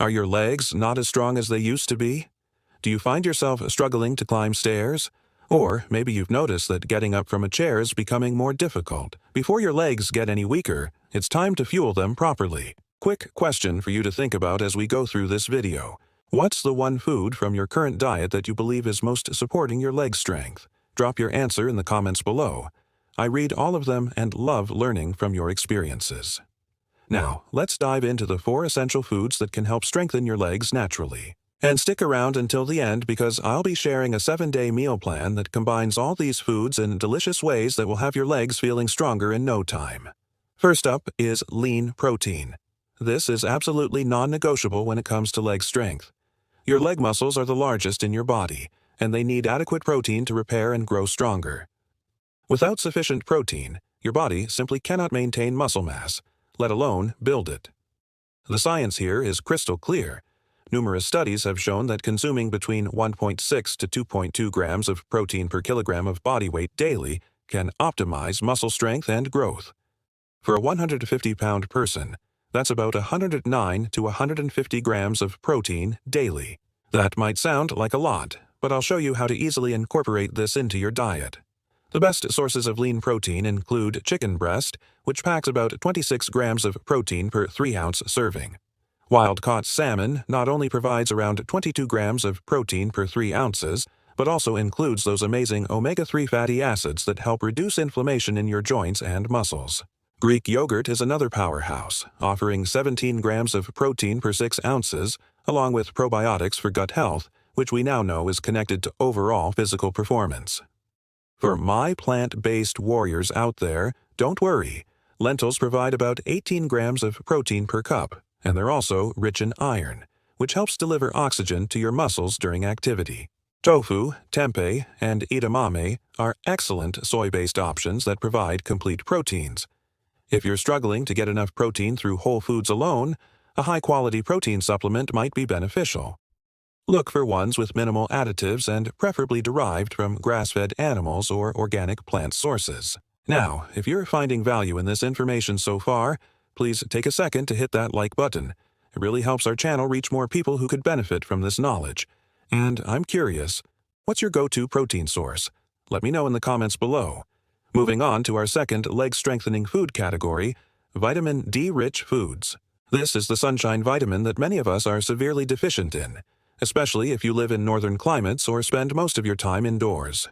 Are your legs not as strong as they used to be? Do you find yourself struggling to climb stairs? Or maybe you've noticed that getting up from a chair is becoming more difficult. Before your legs get any weaker, it's time to fuel them properly. Quick question for you to think about as we go through this video. What's the one food from your current diet that you believe is most supporting your leg strength? Drop your answer in the comments below. I read all of them and love learning from your experiences. Now, let's dive into the 4 essential foods that can help strengthen your legs naturally. And stick around until the end because I'll be sharing a 7-day meal plan that combines all these foods in delicious ways that will have your legs feeling stronger in no time. First up is lean protein. This is absolutely non-negotiable when it comes to leg strength. Your leg muscles are the largest in your body, and they need adequate protein to repair and grow stronger. Without sufficient protein, your body simply cannot maintain muscle mass, let alone build it. The science here is crystal clear. Numerous studies have shown that consuming between 1.6 to 2.2 grams of protein per kilogram of body weight daily can optimize muscle strength and growth. For a 150-pound person, that's about 109 to 150 grams of protein daily. That might sound like a lot, but I'll show you how to easily incorporate this into your diet. The best sources of lean protein include chicken breast, which packs about 26 grams of protein per 3-ounce serving. Wild-caught salmon not only provides around 22 grams of protein per 3 ounces, but also includes those amazing omega-3 fatty acids that help reduce inflammation in your joints and muscles. Greek yogurt is another powerhouse, offering 17 grams of protein per 6 ounces, along with probiotics for gut health, which we now know is connected to overall physical performance. For my plant-based warriors out there, don't worry. Lentils provide about 18 grams of protein per cup, and they're also rich in iron, which helps deliver oxygen to your muscles during activity. Tofu, tempeh, and edamame are excellent soy-based options that provide complete proteins. If you're struggling to get enough protein through whole foods alone, a high-quality protein supplement might be beneficial. Look for ones with minimal additives and preferably derived from grass-fed animals or organic plant sources. Now, if you're finding value in this information so far, please take a second to hit that like button. It really helps our channel reach more people who could benefit from this knowledge. And I'm curious, what's your go-to protein source? Let me know in the comments below. Moving on to our second leg-strengthening food category, vitamin D-rich foods. This is the sunshine vitamin that many of us are severely deficient in, especially if you live in northern climates or spend most of your time indoors.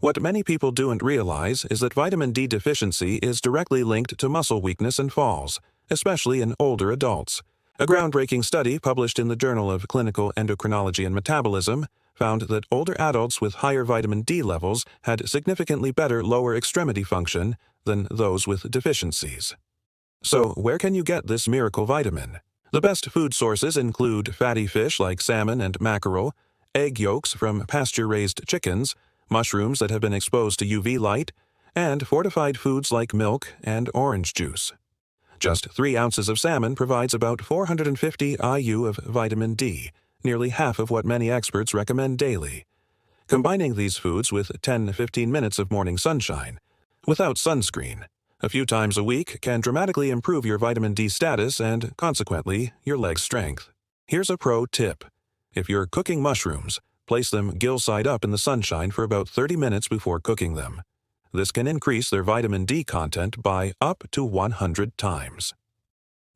What many people don't realize is that vitamin D deficiency is directly linked to muscle weakness and falls, especially in older adults. A groundbreaking study published in the Journal of Clinical Endocrinology and Metabolism found that older adults with higher vitamin D levels had significantly better lower extremity function than those with deficiencies. So, where can you get this miracle vitamin? The best food sources include fatty fish like salmon and mackerel, egg yolks from pasture-raised chickens, mushrooms that have been exposed to UV light, and fortified foods like milk and orange juice. Just 3 ounces of salmon provides about 450 IU of vitamin D, nearly half of what many experts recommend daily. Combining these foods with 10 to 15 minutes of morning sunshine, without sunscreen, a few times a week can dramatically improve your vitamin D status and, consequently, your leg strength. Here's a pro tip. If you're cooking mushrooms, place them gill side up in the sunshine for about 30 minutes before cooking them. This can increase their vitamin D content by up to 100 times.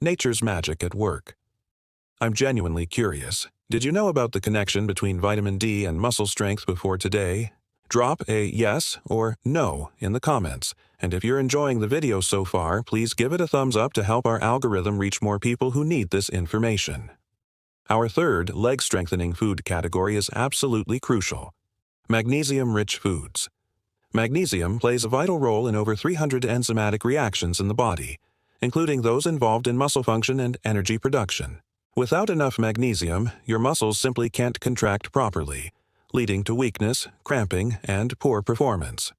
Nature's magic at work. I'm genuinely curious. Did you know about the connection between vitamin D and muscle strength before today? Drop a yes or no in the comments, and if you're enjoying the video so far, please give it a thumbs up to help our algorithm reach more people who need this information. Our third leg-strengthening food category is absolutely crucial. Magnesium-rich foods. Magnesium plays a vital role in over 300 enzymatic reactions in the body, including those involved in muscle function and energy production. Without enough magnesium, your muscles simply can't contract properly, leading to weakness, cramping, and poor performance.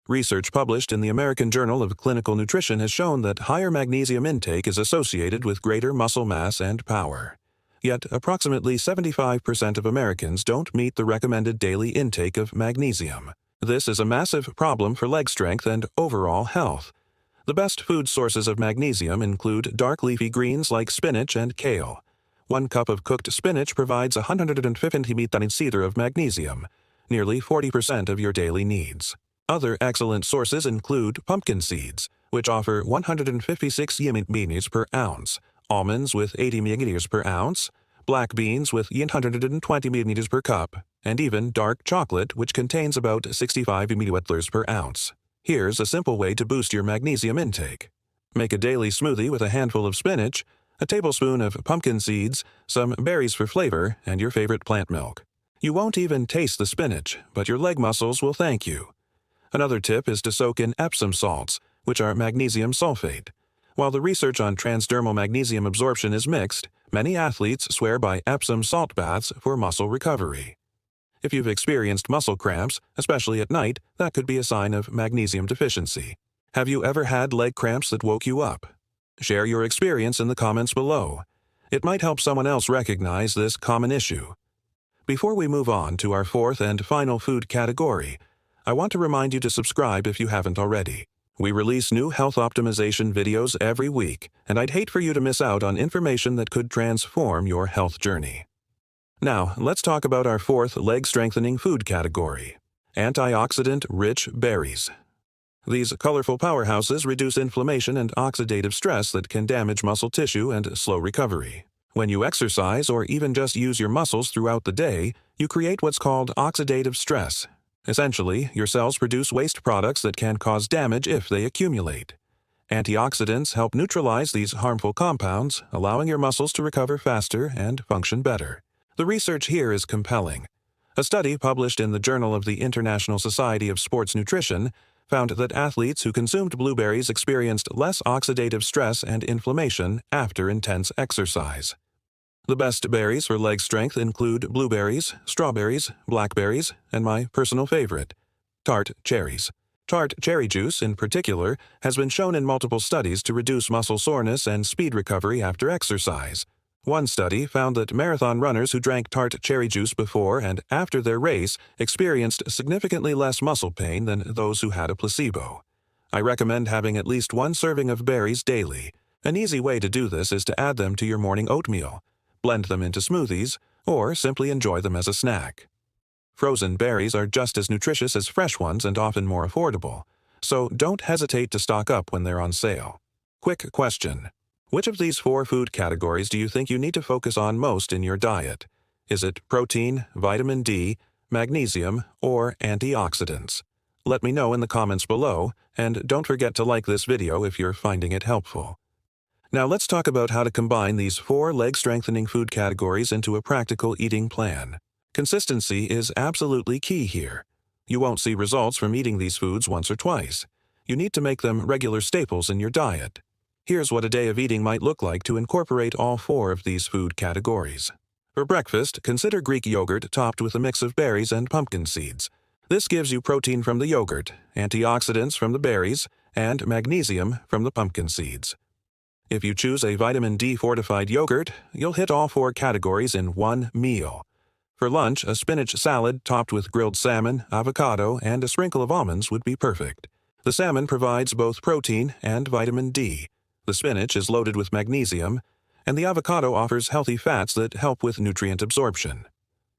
Research published in the American Journal of Clinical Nutrition has shown that higher magnesium intake is associated with greater muscle mass and power. Yet, approximately 75% of Americans don't meet the recommended daily intake of magnesium. This is a massive problem for leg strength and overall health. The best food sources of magnesium include dark leafy greens like spinach and kale, 1 cup of cooked spinach provides 150 ml of magnesium, nearly 40% of your daily needs. Other excellent sources include pumpkin seeds, which offer 156 ml per ounce, almonds with 80 ml per ounce, black beans with 120 ml per cup, and even dark chocolate, which contains about 65 ml per ounce. Here's a simple way to boost your magnesium intake. Make a daily smoothie with a handful of spinach, a tablespoon of pumpkin seeds, some berries for flavor, and your favorite plant milk. You won't even taste the spinach, but your leg muscles will thank you. Another tip is to soak in Epsom salts, which are magnesium sulfate. While the research on transdermal magnesium absorption is mixed, many athletes swear by Epsom salt baths for muscle recovery. If you've experienced muscle cramps, especially at night, that could be a sign of magnesium deficiency. Have you ever had leg cramps that woke you up? Share your experience in the comments below. It might help someone else recognize this common issue. Before we move on to our fourth and final food category, I want to remind you to subscribe if you haven't already. We release new health optimization videos every week, and I'd hate for you to miss out on information that could transform your health journey. Now, let's talk about our fourth leg-strengthening food category: antioxidant-rich berries. These colorful powerhouses reduce inflammation and oxidative stress that can damage muscle tissue and slow recovery. When you exercise or even just use your muscles throughout the day, you create what's called oxidative stress. Essentially, your cells produce waste products that can cause damage if they accumulate. Antioxidants help neutralize these harmful compounds, allowing your muscles to recover faster and function better. The research here is compelling. A study published in the Journal of the International Society of Sports Nutrition found that athletes who consumed blueberries experienced less oxidative stress and inflammation after intense exercise. The best berries for leg strength include blueberries, strawberries, blackberries, and my personal favorite, tart cherries. Tart cherry juice, in particular, has been shown in multiple studies to reduce muscle soreness and speed recovery after exercise. One study found that marathon runners who drank tart cherry juice before and after their race experienced significantly less muscle pain than those who had a placebo. I recommend having at least 1 serving of berries daily. An easy way to do this is to add them to your morning oatmeal, blend them into smoothies, or simply enjoy them as a snack. Frozen berries are just as nutritious as fresh ones and often more affordable, so don't hesitate to stock up when they're on sale. Quick question: which of these 4 food categories do you think you need to focus on most in your diet? Is it protein, vitamin D, magnesium, or antioxidants? Let me know in the comments below, and don't forget to like this video if you're finding it helpful. Now let's talk about how to combine these 4 leg-strengthening food categories into a practical eating plan. Consistency is absolutely key here. You won't see results from eating these foods once or twice. You need to make them regular staples in your diet. Here's what a day of eating might look like to incorporate all 4 of these food categories. For breakfast, consider Greek yogurt topped with a mix of berries and pumpkin seeds. This gives you protein from the yogurt, antioxidants from the berries, and magnesium from the pumpkin seeds. If you choose a vitamin D fortified yogurt, you'll hit all 4 categories in one meal. For lunch, a spinach salad topped with grilled salmon, avocado, and a sprinkle of almonds would be perfect. The salmon provides both protein and vitamin D. The spinach is loaded with magnesium, and the avocado offers healthy fats that help with nutrient absorption.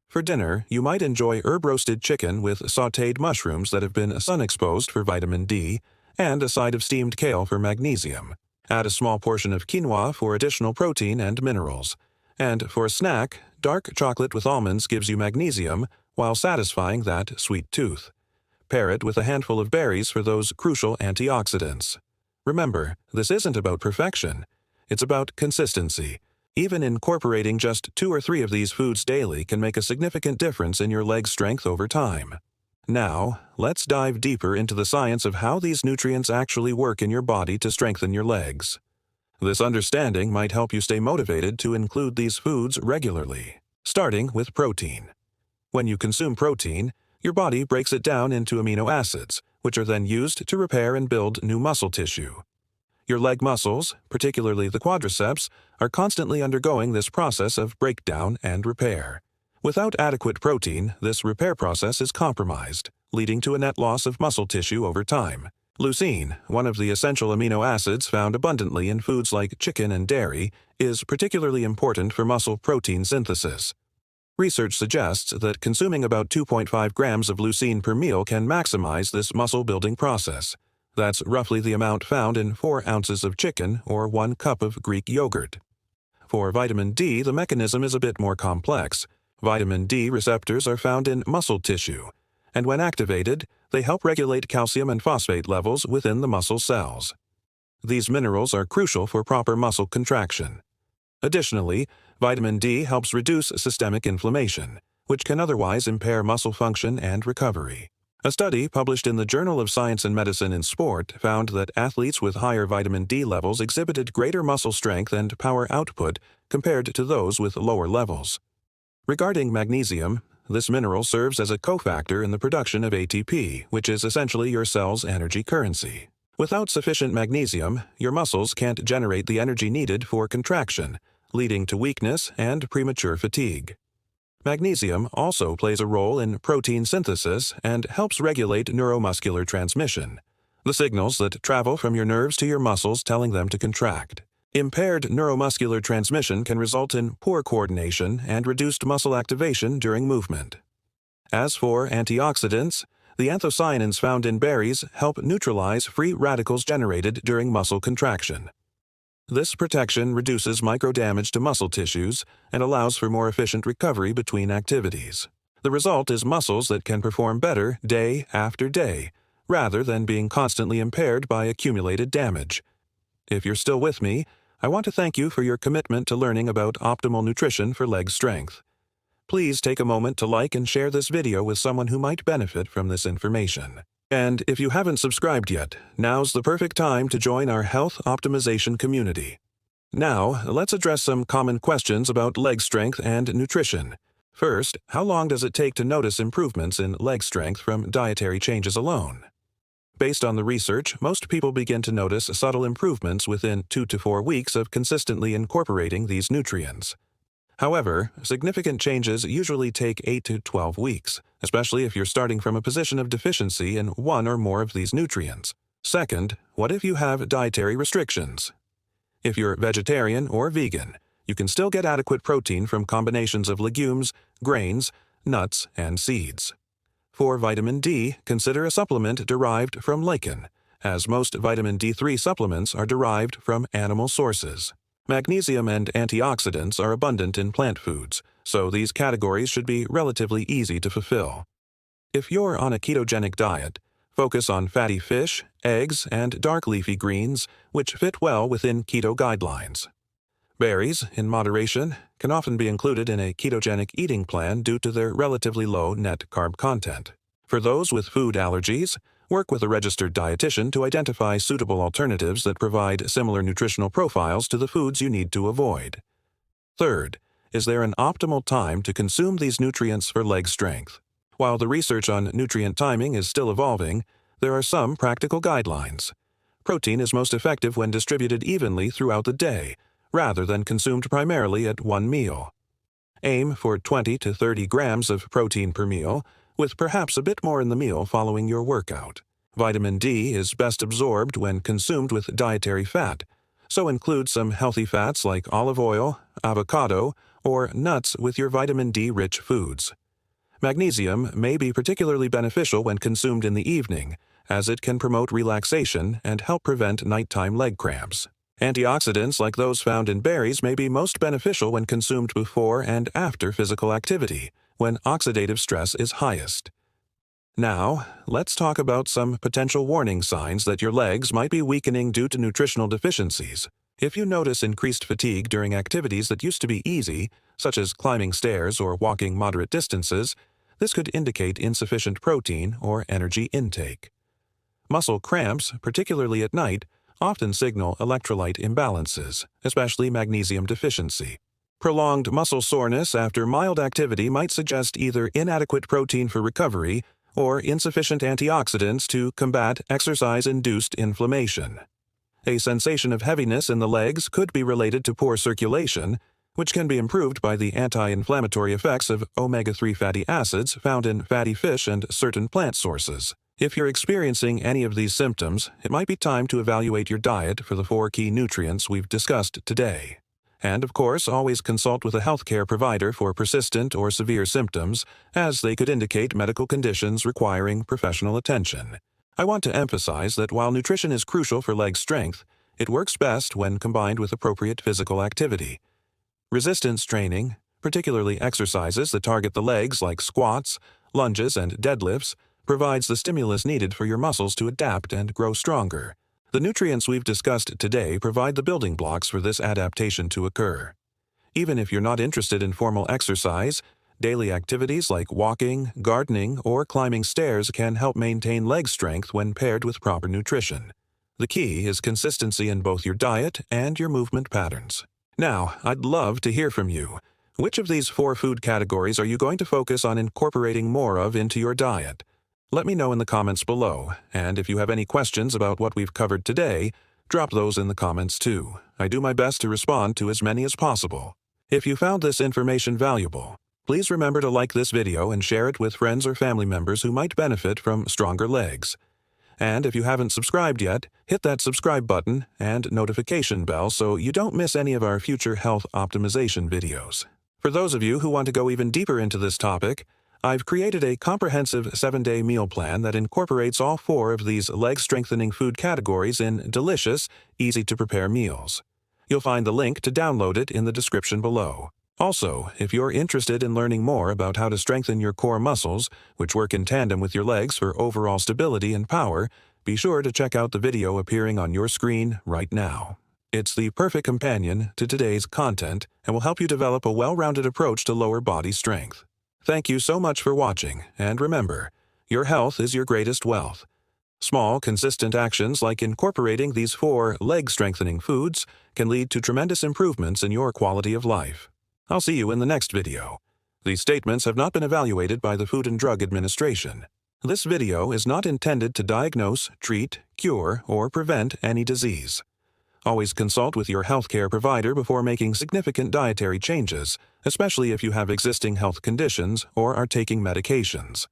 For dinner, you might enjoy herb-roasted chicken with sautéed mushrooms that have been sun-exposed for vitamin D, and a side of steamed kale for magnesium. Add a small portion of quinoa for additional protein and minerals. And for a snack, dark chocolate with almonds gives you magnesium while satisfying that sweet tooth. Pair it with a handful of berries for those crucial antioxidants. Remember, this isn't about perfection. It's about consistency. Even incorporating just 2 or 3 of these foods daily can make a significant difference in your leg strength over time. Now, let's dive deeper into the science of how these nutrients actually work in your body to strengthen your legs. This understanding might help you stay motivated to include these foods regularly. Starting with protein. When you consume protein, your body breaks it down into amino acids, which are then used to repair and build new muscle tissue. Your leg muscles, particularly the quadriceps, are constantly undergoing this process of breakdown and repair. Without adequate protein, this repair process is compromised, leading to a net loss of muscle tissue over time. Leucine, one of the essential amino acids found abundantly in foods like chicken and dairy, is particularly important for muscle protein synthesis. Research suggests that consuming about 2.5 grams of leucine per meal can maximize this muscle-building process. That's roughly the amount found in 4 ounces of chicken or 1 cup of Greek yogurt. For vitamin D, the mechanism is a bit more complex. Vitamin D receptors are found in muscle tissue, and when activated, they help regulate calcium and phosphate levels within the muscle cells. These minerals are crucial for proper muscle contraction. Additionally, vitamin D helps reduce systemic inflammation, which can otherwise impair muscle function and recovery. A study published in the Journal of Science and Medicine in Sport found that athletes with higher vitamin D levels exhibited greater muscle strength and power output compared to those with lower levels. Regarding magnesium, this mineral serves as a cofactor in the production of ATP, which is essentially your cell's energy currency. Without sufficient magnesium, your muscles can't generate the energy needed for contraction, leading to weakness and premature fatigue. Magnesium also plays a role in protein synthesis and helps regulate neuromuscular transmission, the signals that travel from your nerves to your muscles telling them to contract. Impaired neuromuscular transmission can result in poor coordination and reduced muscle activation during movement. As for antioxidants, the anthocyanins found in berries help neutralize free radicals generated during muscle contraction. This protection reduces microdamage to muscle tissues and allows for more efficient recovery between activities. The result is muscles that can perform better day after day, rather than being constantly impaired by accumulated damage. If you're still with me, I want to thank you for your commitment to learning about optimal nutrition for leg strength. Please take a moment to like and share this video with someone who might benefit from this information. And if you haven't subscribed yet, now's the perfect time to join our health optimization community. Now, let's address some common questions about leg strength and nutrition. First, how long does it take to notice improvements in leg strength from dietary changes alone? Based on the research, most people begin to notice subtle improvements within 2 to 4 weeks of consistently incorporating these nutrients. However, significant changes usually take 8 to 12 weeks, especially if you're starting from a position of deficiency in one or more of these nutrients. Second, what if you have dietary restrictions? If you're vegetarian or vegan, you can still get adequate protein from combinations of legumes, grains, nuts, and seeds. For vitamin D, consider a supplement derived from lichen, as most vitamin D3 supplements are derived from animal sources. Magnesium and antioxidants are abundant in plant foods, so these categories should be relatively easy to fulfill. If you're on a ketogenic diet, focus on fatty fish, eggs, and dark leafy greens, which fit well within keto guidelines. Berries, in moderation, can often be included in a ketogenic eating plan due to their relatively low net carb content. For those with food allergies, work with a registered dietitian to identify suitable alternatives that provide similar nutritional profiles to the foods you need to avoid. Third, is there an optimal time to consume these nutrients for leg strength? While the research on nutrient timing is still evolving, there are some practical guidelines. Protein is most effective when distributed evenly throughout the day, rather than consumed primarily at one meal. Aim for 20 to 30 grams of protein per meal, with perhaps a bit more in the meal following your workout. Vitamin D is best absorbed when consumed with dietary fat, so include some healthy fats like olive oil, avocado, or nuts with your vitamin D-rich foods. Magnesium may be particularly beneficial when consumed in the evening, as it can promote relaxation and help prevent nighttime leg cramps. Antioxidants like those found in berries may be most beneficial when consumed before and after physical activity, when oxidative stress is highest. Now, let's talk about some potential warning signs that your legs might be weakening due to nutritional deficiencies. If you notice increased fatigue during activities that used to be easy, such as climbing stairs or walking moderate distances, this could indicate insufficient protein or energy intake. Muscle cramps, particularly at night, often signal electrolyte imbalances, especially magnesium deficiency. Prolonged muscle soreness after mild activity might suggest either inadequate protein for recovery or insufficient antioxidants to combat exercise-induced inflammation. A sensation of heaviness in the legs could be related to poor circulation, which can be improved by the anti-inflammatory effects of omega-3 fatty acids found in fatty fish and certain plant sources. If you're experiencing any of these symptoms, it might be time to evaluate your diet for the 4 key nutrients we've discussed today. And of course, always consult with a healthcare provider for persistent or severe symptoms, as they could indicate medical conditions requiring professional attention. I want to emphasize that while nutrition is crucial for leg strength, it works best when combined with appropriate physical activity. Resistance training, particularly exercises that target the legs like squats, lunges, and deadlifts, provides the stimulus needed for your muscles to adapt and grow stronger. The nutrients we've discussed today provide the building blocks for this adaptation to occur. Even if you're not interested in formal exercise, daily activities like walking, gardening, or climbing stairs can help maintain leg strength when paired with proper nutrition. The key is consistency in both your diet and your movement patterns. Now, I'd love to hear from you. Which of these 4 food categories are you going to focus on incorporating more of into your diet? Let me know in the comments below, and if you have any questions about what we've covered today, drop those in the comments too. I do my best to respond to as many as possible. If you found this information valuable, please remember to like this video and share it with friends or family members who might benefit from stronger legs. And if you haven't subscribed yet, hit that subscribe button and notification bell so you don't miss any of our future health optimization videos. For those of you who want to go even deeper into this topic, I've created a comprehensive 7-day meal plan that incorporates all 4 of these leg-strengthening food categories in delicious, easy-to-prepare meals. You'll find the link to download it in the description below. Also, if you're interested in learning more about how to strengthen your core muscles, which work in tandem with your legs for overall stability and power, be sure to check out the video appearing on your screen right now. It's the perfect companion to today's content and will help you develop a well-rounded approach to lower body strength. Thank you so much for watching, and remember, your health is your greatest wealth. Small, consistent actions like incorporating these 4 leg-strengthening foods can lead to tremendous improvements in your quality of life. I'll see you in the next video. These statements have not been evaluated by the Food and Drug Administration. This video is not intended to diagnose, treat, cure, or prevent any disease. Always consult with your healthcare provider before making significant dietary changes, especially if you have existing health conditions or are taking medications.